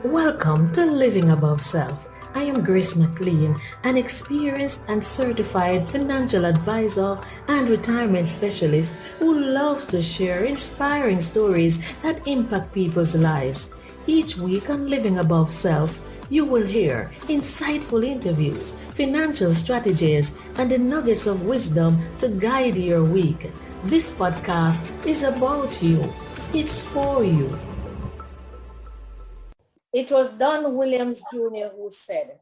Welcome to Living Above Self. I am Grace McLean, an experienced and certified financial advisor and retirement specialist who loves to share inspiring stories that impact people's lives. Each week on Living Above Self, you will hear insightful interviews, financial strategies, and the nuggets of wisdom to guide your week. This podcast is about you, it's for you. It was Don Williams Jr. who said,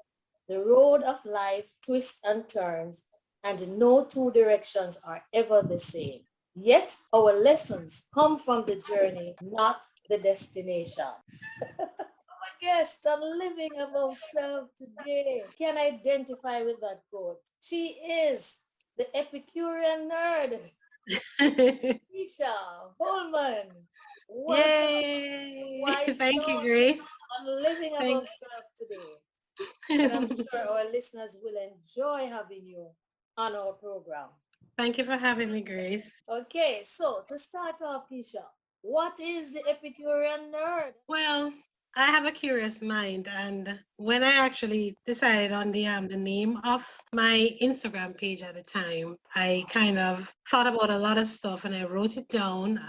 "The road of life twists and turns, and no two directions are ever the same. Yet our lessons come from the journey, not the destination." My guest on Living Above Self today can identify with that quote. She is the Epicurean Nerd, Keisha Holman. Welcome to Yay! Wise Thank you, Talk Grace. on Living Thank Above Self today. And I'm sure our listeners will enjoy having you on our program. Thank you for having me, Grace. Okay, so to start off, Keisha, what is the Epicurean Nerd? Well, I have a curious mind, and when I actually decided on the name of my Instagram page at the time, I kind of thought about a lot of stuff and I wrote it down.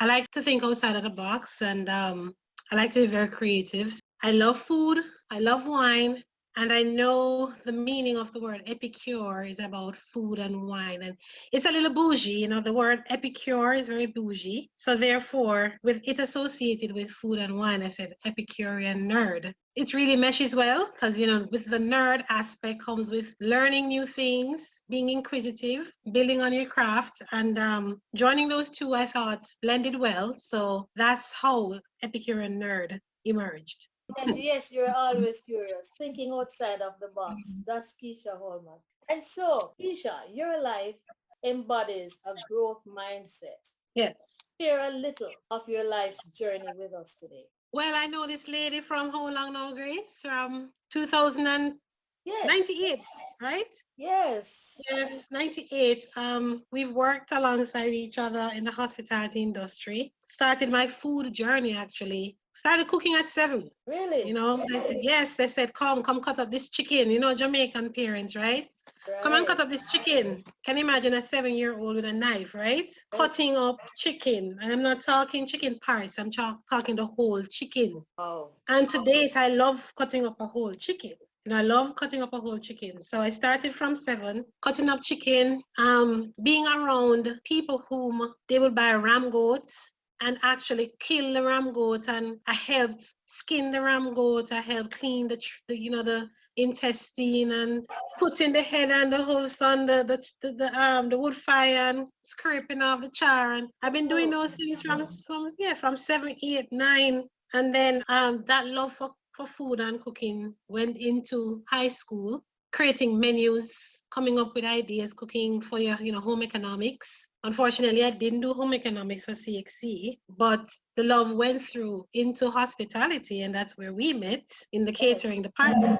I like to think outside of the box, and I like to be very creative. I love food, I love wine, and I know the meaning of the word epicure is about food and wine. And it's a little bougie, the word epicure is very bougie. So therefore, with it associated with food and wine, I said Epicurean nerd. It really meshes well because, with the nerd aspect comes with learning new things, being inquisitive, building on your craft, and joining those two, I thought, blended well. So that's how Epicurean nerd emerged. Yes, yes, you're always curious, thinking outside of the box. That's Keisha Holman. And so, Keisha, your life embodies a growth mindset. Yes. Share a little of your life's journey with us today. Well, I know this lady from how long now, Grace? From 2098, Yes, right? yes. Yes, 98. We've worked alongside each other in the hospitality industry. Started my food journey actually. Started cooking at 7. Really? Yes, they said, come cut up this chicken. Jamaican parents, right? Come and cut Right. up this chicken. Can you imagine a 7-year-old with a knife, right? Yes. Cutting up chicken. And I'm not talking chicken parts, I'm talking the whole chicken. Oh. And to date, I love cutting up a whole chicken. I love cutting up a whole chicken. So I started from 7, cutting up chicken, being around people whom they would buy ram goats and actually kill the ram goat. And I helped skin the ram goat. I helped clean the intestine and putting the head and the hooves on the wood fire and scraping off the char. And I've been doing Oh. those things from 7, 8, 9. And then that love for food and cooking went into high school, creating menus, coming up with ideas, cooking for your home economics. Unfortunately, I didn't do home economics for CXC, but the love went through into hospitality, and that's where we met in the catering Yes. department.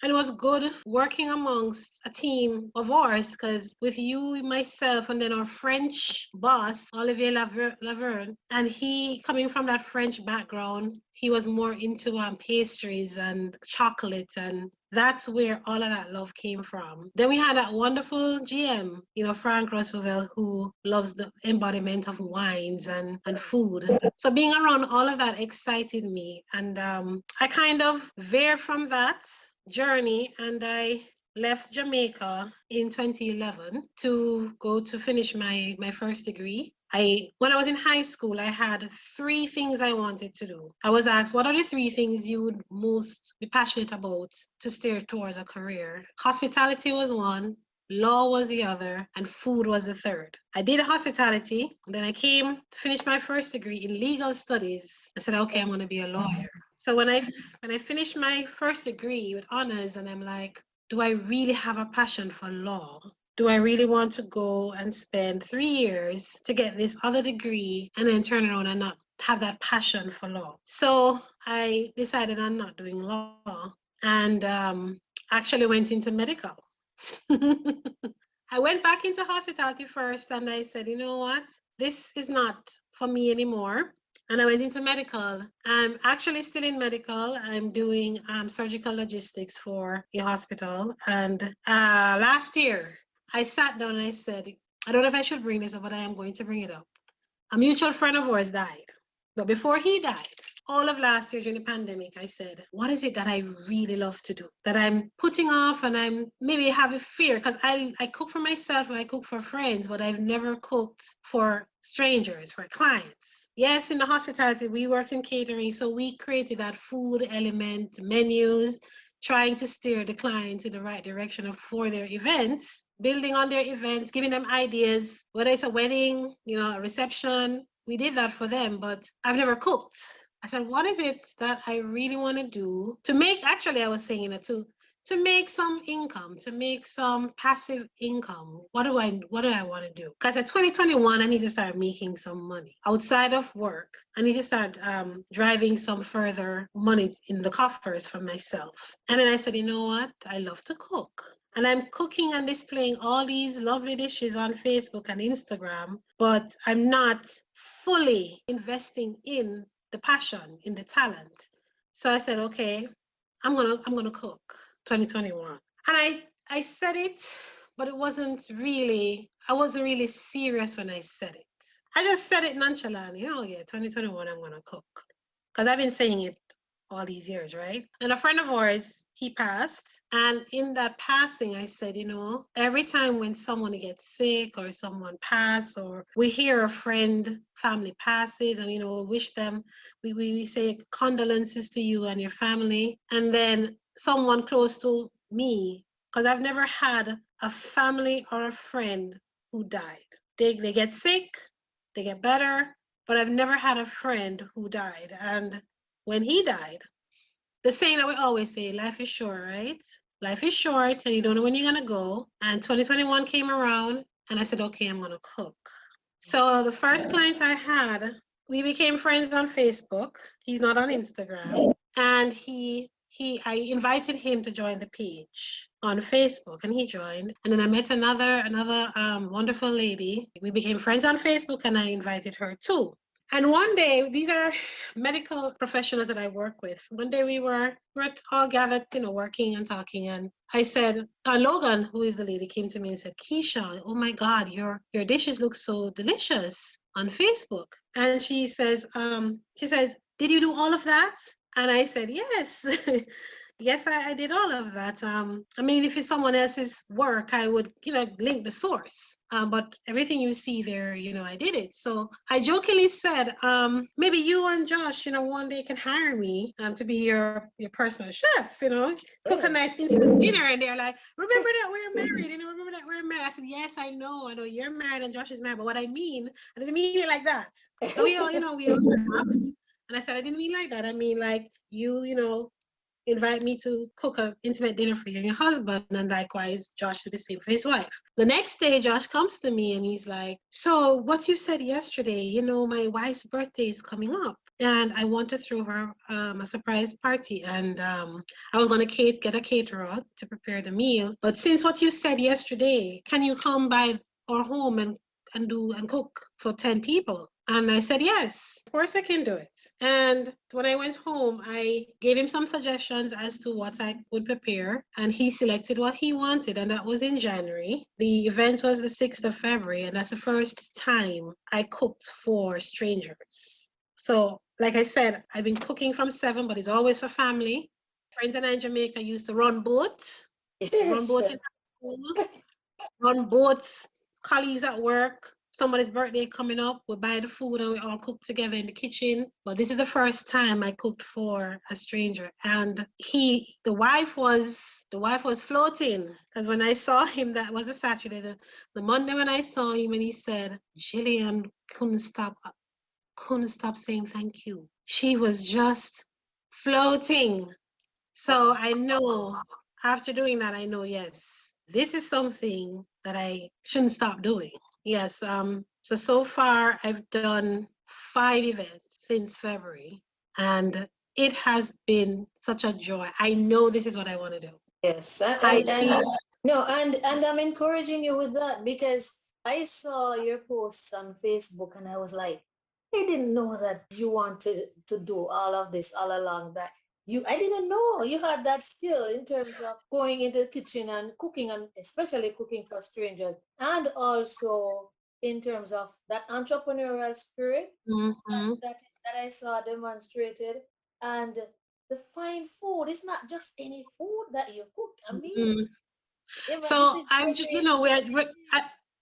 And it was good working amongst a team of ours because with you, myself, and then our French boss, Olivier Laverne, and he coming from that French background, he was more into pastries and chocolate, and that's where all of that love came from. Then we had that wonderful GM, Frank Roosevelt, who loves the embodiment of wines and Yes. food. So being around all of that excited me, and I kind of veered from that journey and I left Jamaica in 2011 to go to finish my first degree. When I was in high school, I had 3 things I wanted to do. I was asked, what are the 3 things you would most be passionate about to steer towards a career? Hospitality was one, law was the other, and food was the third. I did hospitality, then I came to finish my first degree in legal studies. I said, okay, I'm going to be a lawyer. So when I finished my first degree with honors, and I'm like, do I really have a passion for law? Do I really want to go and spend 3 years to get this other degree and then turn around and not have that passion for law? So I decided on not doing law and actually went into medical. I went back into hospitality first and I said, you know what? This is not for me anymore. and I went into medical. I'm actually still in medical. I'm doing surgical logistics for a hospital. And last year, I sat down and I said, I don't know if I should bring this up, but I am going to bring it up. A mutual friend of ours died. But before he died, all of last year during the pandemic, I said, what is it that I really love to do that I'm putting off and I'm maybe have a fear? Because I cook for myself and I cook for friends, but I've never cooked for strangers, for clients. Yes, in the hospitality, we worked in catering. So we created that food element, menus, trying to steer the client in the right direction for their events, building on their events, giving them ideas, whether it's a wedding, a reception. We did that for them, but I've never cooked. I said, what is it that I really want to do to make, actually, I was saying it too, to make some income, to make some passive income. What do I want to do? Because at 2021, I need to start making some money outside of work. I need to start driving some further money in the coffers for myself. And then I said, you know what? I love to cook. And I'm cooking and displaying all these lovely dishes on Facebook and Instagram, but I'm not fully investing in the passion, in the talent. So I said, okay, I'm gonna cook 2021. And I said it, but I wasn't really serious when I said it. I just said it nonchalantly. Oh yeah, 2021 I'm gonna cook. Because I've been saying it all these years, right? And a friend of ours, he passed. And in that passing, I said, every time when someone gets sick or someone passes, or we hear a friend, family passes, and, wish them, we say condolences to you and your family. And then someone close to me, because I've never had a family or a friend who died. They get sick, they get better, but I've never had a friend who died. And when he died, the saying that we always say, life is short, right? Life is short and you don't know when you're going to go. And 2021 came around and I said, okay, I'm going to cook. So the first client I had, we became friends on Facebook. He's not on Instagram. And I invited him to join the page on Facebook, and he joined. And then I met another wonderful lady. We became friends on Facebook, and I invited her too. And one day, these are medical professionals that I work with. One day we were all gathered, working and talking. And I said, Logan, who is the lady, came to me and said, Keisha, oh my God, your dishes look so delicious on Facebook. And she says, did you do all of that? And I said, yes. Yes, I did all of that. I mean, if it's someone else's work, I would, link the source. But everything you see there, I did it. So I jokingly said, maybe you and Josh, one day can hire me to be your personal chef, cook a nice intimate dinner. And they're like, remember that we're married, remember that we're married. I said, yes, I know you're married and Josh is married. But what I didn't mean it like that. So we all laughed. And I said, I didn't mean like that. I mean, like you invite me to cook an intimate dinner for you and your husband, and likewise Josh did the same for his wife. The next day Josh comes to me and he's like, so what you said yesterday, my wife's birthday is coming up and I want to throw her a surprise party, and I was going to get a caterer to prepare the meal, but since what you said yesterday, can you come by our home and cook for 10 people? And I said, yes, of course I can do it. And when I went home, I gave him some suggestions as to what I would prepare. And he selected what he wanted. And that was in January. The event was the 6th of February. And that's the first time I cooked for strangers. So, like I said, I've been cooking from 7, but it's always for family. Friends and I in Jamaica used to run boats. Yes. Run boats in school, run boats, colleagues at work. Somebody's birthday coming up, we buy the food and we all cook together in the kitchen. But this is the first time I cooked for a stranger. And the wife was floating, because when I saw him, that was a Saturday. The Monday when I saw him, and he said, Jillian couldn't stop saying thank you. She was just floating. So I know after doing that, I know, yes, this is something that I shouldn't stop doing. Yes. So far I've done 5 events since February, and it has been such a joy. I know this is what I want to do. Yes. I see. No, and I'm encouraging you with that because I saw your posts on Facebook and I was like, I didn't know that you wanted to do all of this all along. That I didn't know you had that skill in terms of going into the kitchen and cooking, and especially cooking for strangers, and also in terms of that entrepreneurial spirit Mm-hmm. that I saw demonstrated, and the fine food. It's not just any food that you cook. I mean, Mm-hmm. yeah, but this So is you very know, cuisine.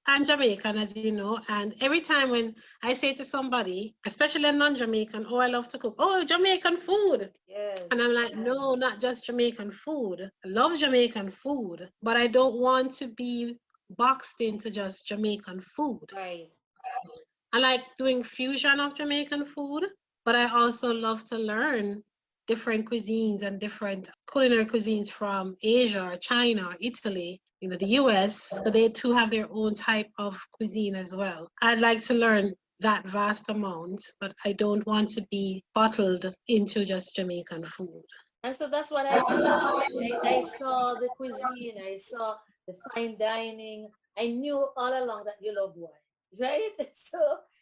I'm Jamaican, as you know, and every time when I say to somebody, especially a non-Jamaican, oh, I love to cook, oh, Jamaican food. And Yes, I'm like, no, not just Jamaican food. I love Jamaican food, but I don't want to be boxed into just Jamaican food. right. I like doing fusion of Jamaican food, but I also love to learn different cuisines and different culinary cuisines from Asia or China or Italy, the US. So they too have their own type of cuisine as well. I'd like to learn that vast amount, but I don't want to be bottled into just Jamaican food. And so that's what I saw. I saw the cuisine, I saw the fine dining. I knew all along that you love wine, right?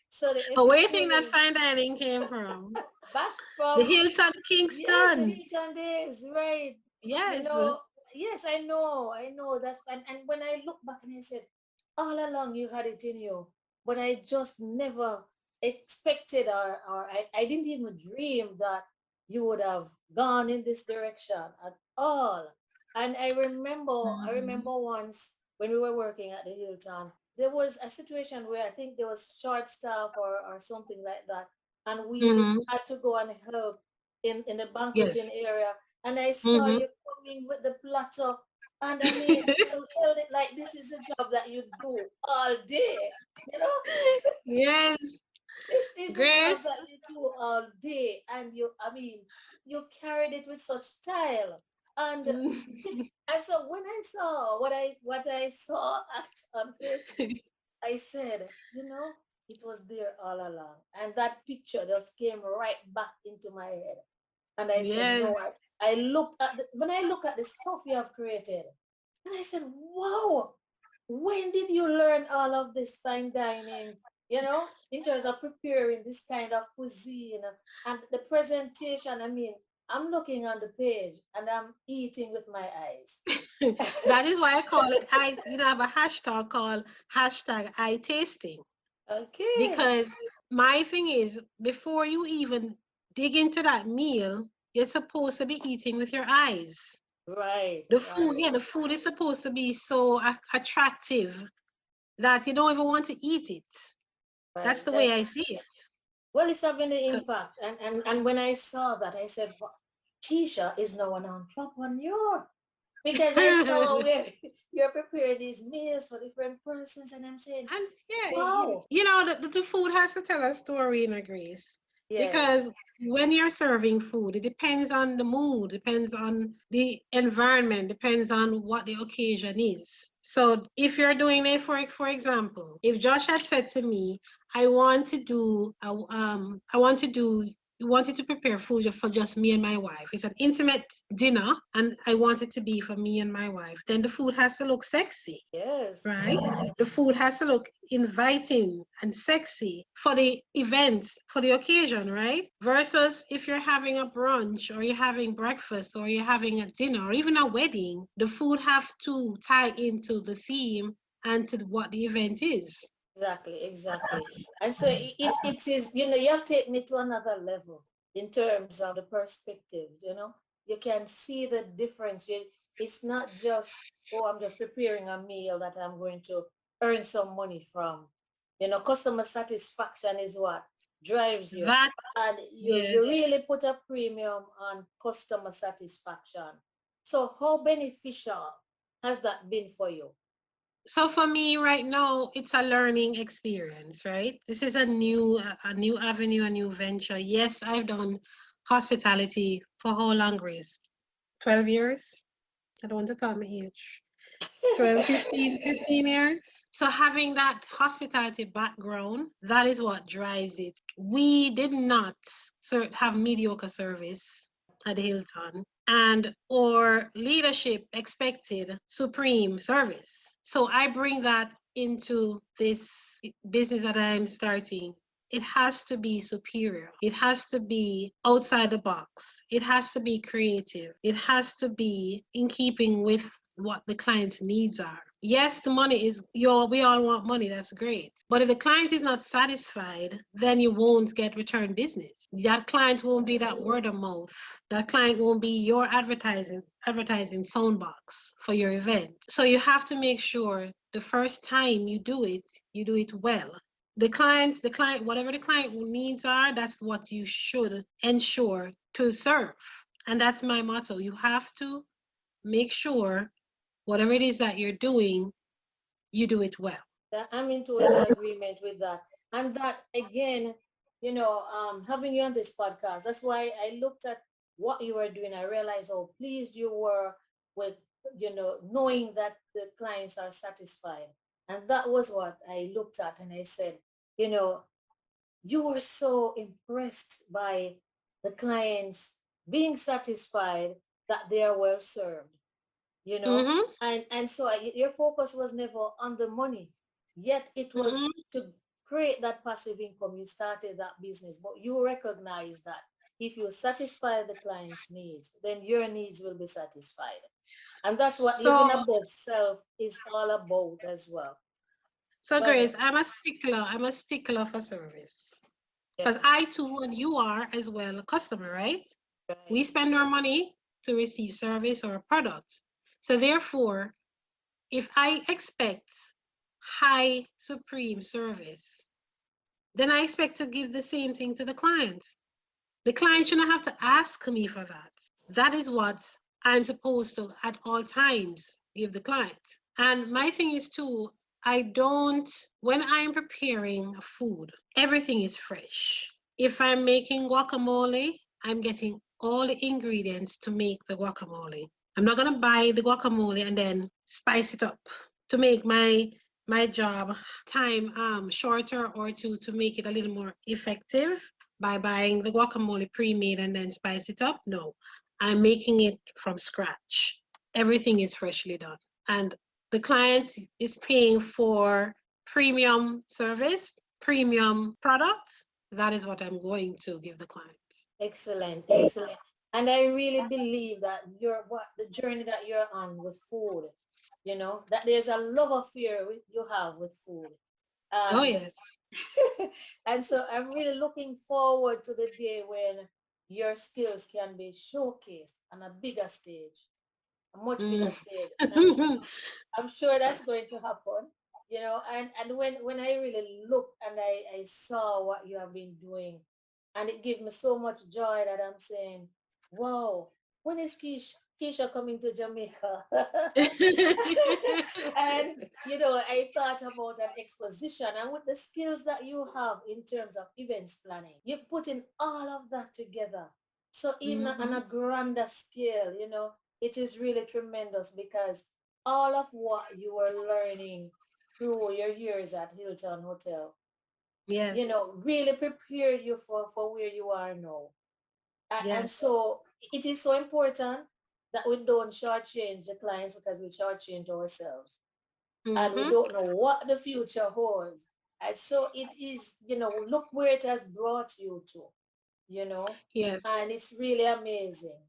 So the But where do you think that Epicurean, fine dining came from? back The from, Hilton yes, the Kingston. Hilton days, right? You Yes. know, yes, I know. And when I look back and I said, all along you had it in you, but I just never expected, or I didn't even dream that you would have gone in this direction at all. And I Mhm. remember once when we were working at the Hilton, there was a situation where I think there was short staff or something like that, and we Mhm. had to go and help in the banqueting Yes. area. And I saw Mhm. you coming with the platter, and I mean, you held it like this is a job that you do all day. You know, Yes, this is a job Grace. that you do all day, and I mean, you carried it with such style. And Mm. and so when I saw what I saw on Facebook, I said, it was there all along. And that picture just came right back into my head. And I said, Yes. no, I looked at when I look at the stuff you have created, and I said, wow, when did you learn all of this fine dining, in terms of preparing this kind of cuisine and the presentation? I mean, I'm looking on the page and I'm eating with my eyes. That is why I call it, I have a hashtag called hashtag eye tasting. Okay. Because my thing is, before you even dig into that meal, you're supposed to be eating with your eyes. Right, The food, right, yeah, the food is supposed to be so attractive that you don't even want to eat it. That's right. the way I see it. Well, it's having the 'Cause- impact. And when I saw that, I said, "Wow, Keisha is now an entrepreneur." Because I saw where you're preparing these meals for different persons, and I'm saying, And yeah, wow, the food has to tell a story in a Grace. yes, Because when you're serving food, it depends on the mood, depends on the environment, depends on what the occasion is. So if you're doing it for example, if Josh had said to me, I want to do I want to do you wanted to prepare food for just me and my wife. It's an intimate dinner, and I want it to be for me and my wife. Then the food has to look sexy, yes, right? The food has to look inviting and sexy for the event, for the occasion, right? Versus if you're having a brunch or you're having breakfast or you're having a dinner or even a wedding, the food have to tie into the theme and to what the event is. exactly, exactly. And so it is, you have taken it to another level in terms of the perspective, you can see the difference. It's not just, oh, I'm just preparing a meal that I'm going to earn some money from. Customer satisfaction is what drives you. That, And yes. you really put a premium on customer satisfaction. So how beneficial has that been for you? So for me right now, it's a learning experience, right? This is a new avenue, a new venture. Yes, I've done hospitality for how long, Grace? 12 years? I don't want to tell my age. 12, 15, 15 years. So having that hospitality background, that is what drives it. We did not have mediocre service at the Hilton, and our leadership expected supreme service. So I bring that into this business that I'm starting. it has to be superior. It has to be outside the box. It has to be creative. It has to be in keeping with what the client's needs are. Yes, the money is we all want money, that's great. But if the client is not satisfied, then you won't get return business. That client won't be that word of mouth. That client won't be your advertising soundbox for your event. So you have to make sure the first time you do it well. The client, whatever the client needs are, that's what you should ensure to serve. And that's my motto. You have to make sure whatever it is that you're doing, you do it well. I'm in total agreement with that. And that again, having you on this podcast, that's why I looked at what you were doing. I realized how pleased you were with, knowing that the clients are satisfied. And that was what I looked at and I said, you know, you were so impressed by the clients being satisfied that they are well served, you know Mm-hmm. and so your focus was never on the money, yet it was Mm-hmm. to create that passive income. You started that business, but you recognize that if you satisfy the client's needs, then your needs will be satisfied. And that's what living So, above self is all about as well. so But Grace, I'm a stickler. I'm a stickler for service because yes, I too, and you are as well, a customer, right? We right. spend our money to receive service or a product. So therefore, if I expect high supreme service, then I expect to give the same thing to the client. The client shouldn't have to ask me for that. That is what I'm supposed to at all times give the client. And my thing is too, I don't, when I'm preparing food, everything is fresh. If I'm making guacamole, I'm getting all the ingredients to make the guacamole. I'm not gonna buy the guacamole and then spice it up to make my job time shorter or to make it a little more effective by buying the guacamole pre-made and then spice it up. No, I'm making it from scratch. Everything is freshly done. And the client is paying for premium service, premium products. That is what I'm going to give the client. Excellent, excellent. And I really believe that what the journey that you're on with food, that there's a love affair you have with food. Oh, And yes. and so I'm really looking forward to the day when your skills can be showcased on a bigger stage, a much Mm. bigger stage. And I'm sure that's going to happen. And when I really looked and I saw what you have been doing, and it gave me so much joy that I'm saying, wow, when is Keisha coming to Jamaica? And I thought about an exposition, and with the skills that you have in terms of events planning, you're putting all of that together. So even on Mhm. a grander scale, it is really tremendous because all of what you were learning through your years at Hilton Hotel, Yes. really prepared you for where you are now. And Yes. so it is so important that we don't shortchange the clients because we shortchange ourselves and we Mhm. don't know what the future holds. And so it is, look where it has brought you to, you know, Yes. and it's really amazing.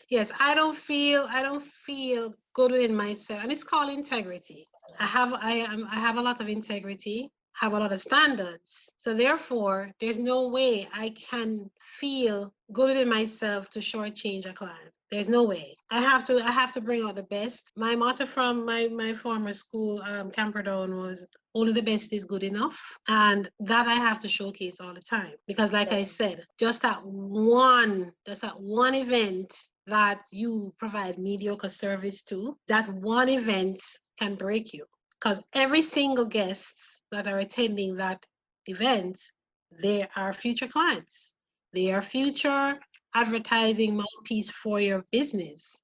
Yes. I don't feel good in myself. And it's called integrity. I have a lot of integrity, have a lot of standards. So therefore, there's no way I can feel good in myself to shortchange a client. There's no way. I have to bring out the best. My motto from my former school, Camperdown, was only the best is good enough. And that I have to showcase all the time. Because like I That, said, just that one event that you provide mediocre service to, that one event can break you. Because every single guests that are attending that event, they are future clients. They are future advertising mouthpiece for your business.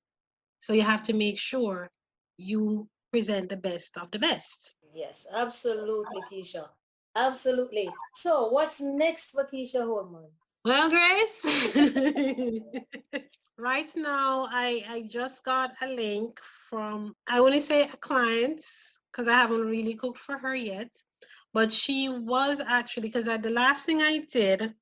So you have to make sure you present the best of the best. yes, absolutely, Keisha. Absolutely. So what's next for Keisha Holman? Well, Grace, right now I just got a link from, I want to say a client, because I haven't really cooked for her yet, But she was actually, because the last thing I did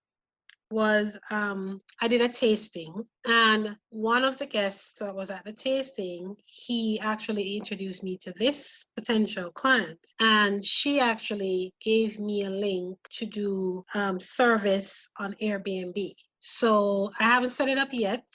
was I did a tasting, and one of the guests that was at the tasting, he actually introduced me to this potential client, and she actually gave me a link to do service on Airbnb. So I haven't set it up yet.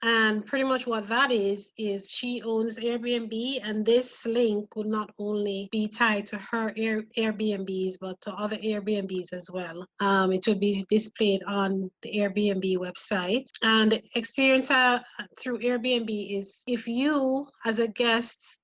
And pretty much what that is she owns Airbnb, and this link would not only be tied to her Airbnbs, but to other Airbnbs as well. It would be displayed on the Airbnb website. And the experience through Airbnb is, if you, as a guest,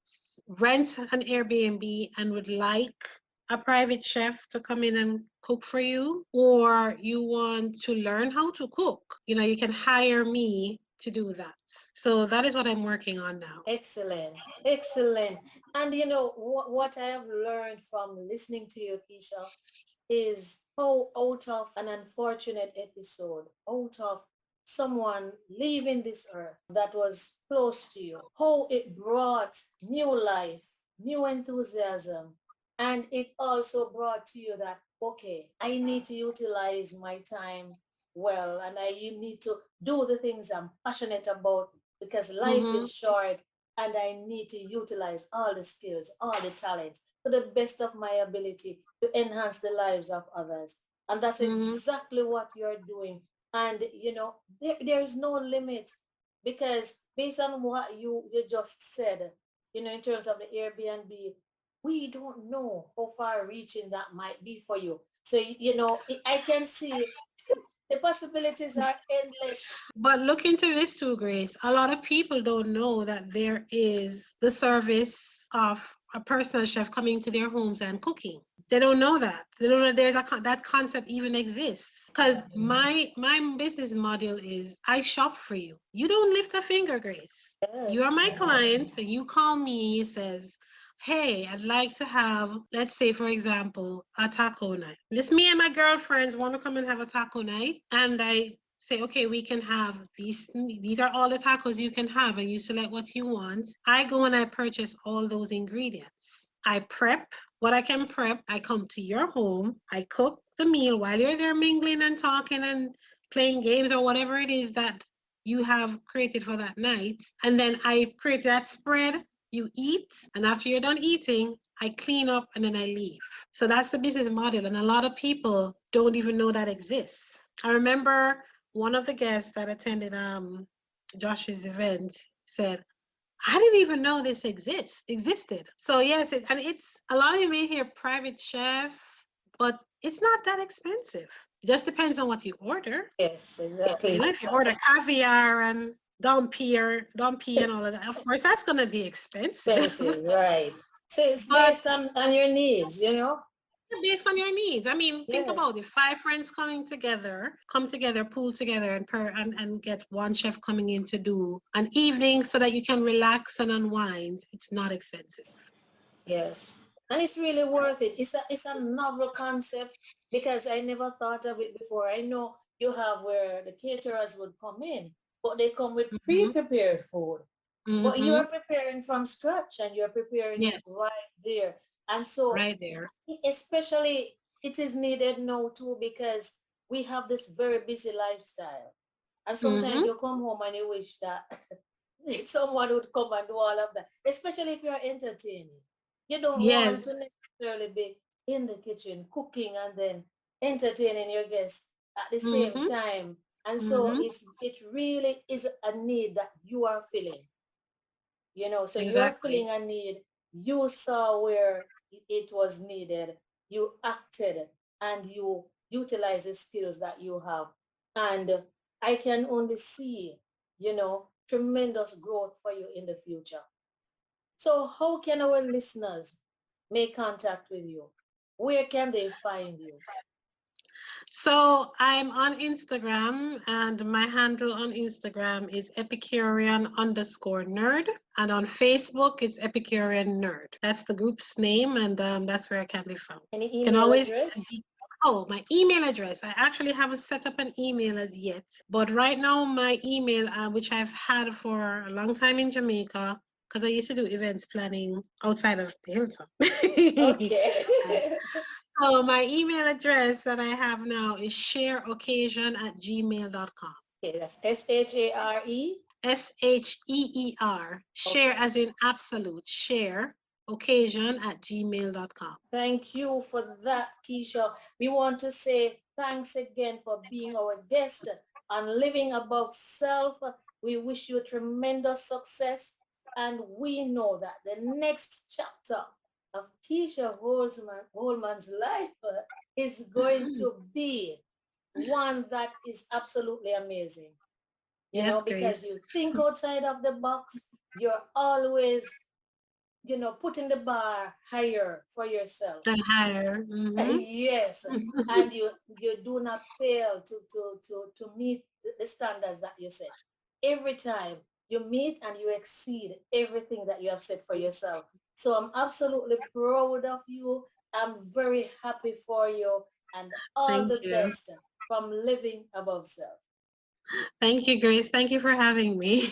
rent an Airbnb and would like a private chef to come in and cook for you, or you want to learn how to cook, you can hire me to do that. So that is what I'm working on now. Excellent, excellent. And you know what I have learned from listening to you, Keisha, is how out of an unfortunate episode, out of someone leaving this earth that was close to you, how it brought new life, new enthusiasm, and it also brought to you that, okay, I need to utilize my time well, and I you need to do the things I'm passionate about because life Mm-hmm, is short, and I need to utilize all the skills, all the talents to the best of my ability to enhance the lives of others. And that's mm-hmm, exactly what you're doing. And you know, there is no limit because based on what you just said, you know, in terms of the Airbnb, we don't know how far reaching that might be for you. So you know, I can see the possibilities are endless. But look into this too, Grace. A lot of people don't know that there is the service of a personal chef coming to their homes and cooking. They don't know that. They don't know that concept even exists. Because my business model is, I shop for you. You don't lift a finger, Grace. You are Yes. my client, and you call me. It says, hey, I'd like to have, let's say, for example, a taco night. Just me and my girlfriends want to come and have a taco night. And I say, okay, we can have these are all the tacos you can have, and you select what you want. I go and I purchase all those ingredients. I prep what I can prep. I come to your home. I cook the meal while you're there mingling and talking and playing games or whatever it is that you have created for that night. And then I create that spread. You eat, and after you're done eating, I clean up and then I leave. So that's the business model. And a lot of people don't even know that exists. I remember one of the guests that attended Josh's event said, I didn't even know this existed. So yes, and it's a lot of you may hear private chef, but it's not that expensive. It just depends on what you order. Yes, exactly. If you order caviar and dumpy and all of that, of course that's gonna be expensive. Expensive, right? So it's But based on your needs, you know? based on your needs. I mean, think Yeah. about it. Five friends come together, pool together, and get one chef coming in to do an evening so that you can relax and unwind. It's not expensive. Yes. And it's really worth it. It's a novel concept because I never thought of it before. I know you have where the caterers would come in, but they come with Mm-hmm. pre-prepared food. But you Mm-hmm. are preparing from scratch and you're preparing it Yes, right there. And so right there. especially it is needed now too because we have this very busy lifestyle. And sometimes Mm-hmm. you come home and you wish that someone would come and do all of that, especially if you're entertaining. You don't want Yes. to necessarily be in the kitchen cooking and then entertaining your guests at the same Mm-hmm. time. And so Mm-hmm. it really is a need that you are filling, you know, so you're Exactly. filling a need. You saw where it was needed, you acted, and you utilize the skills that you have. And I can only see, you know, tremendous growth for you in the future. So how can our listeners make contact with you? Where can they find you? So I'm on Instagram, and my handle on Instagram is Epicurean_Nerd. And on Facebook, it's Epicurean Nerd. That's the group's name, and that's where I can be found. Any You can email always, address? oh, my email address. I actually haven't set up an email as yet, but right now my email, which I've had for a long time in Jamaica, because I used to do events planning outside of the Hilltop. Okay. So my email address that I have now is shareoccasion@gmail.com. Okay, that's Share. SHEER, share Okay. as in absolute, share occasion@gmail.com. Thank you for that, Keisha. We want to say thanks again for being our guest on Living Above Self. We wish you tremendous success, and we know that the next chapter of Holman's life is going to be one that is absolutely amazing. Yes, Because Grace. you think outside of the box, you're always putting the bar higher for yourself. Then higher. Mm-hmm. Yes, and you do not fail to meet the standards that you set. Every time you meet and you exceed everything that you have set for yourself. So I'm absolutely proud of you. I'm very happy for you, and all Thank the you. best from Living Above Self. Thank you, Grace. Thank you for having me.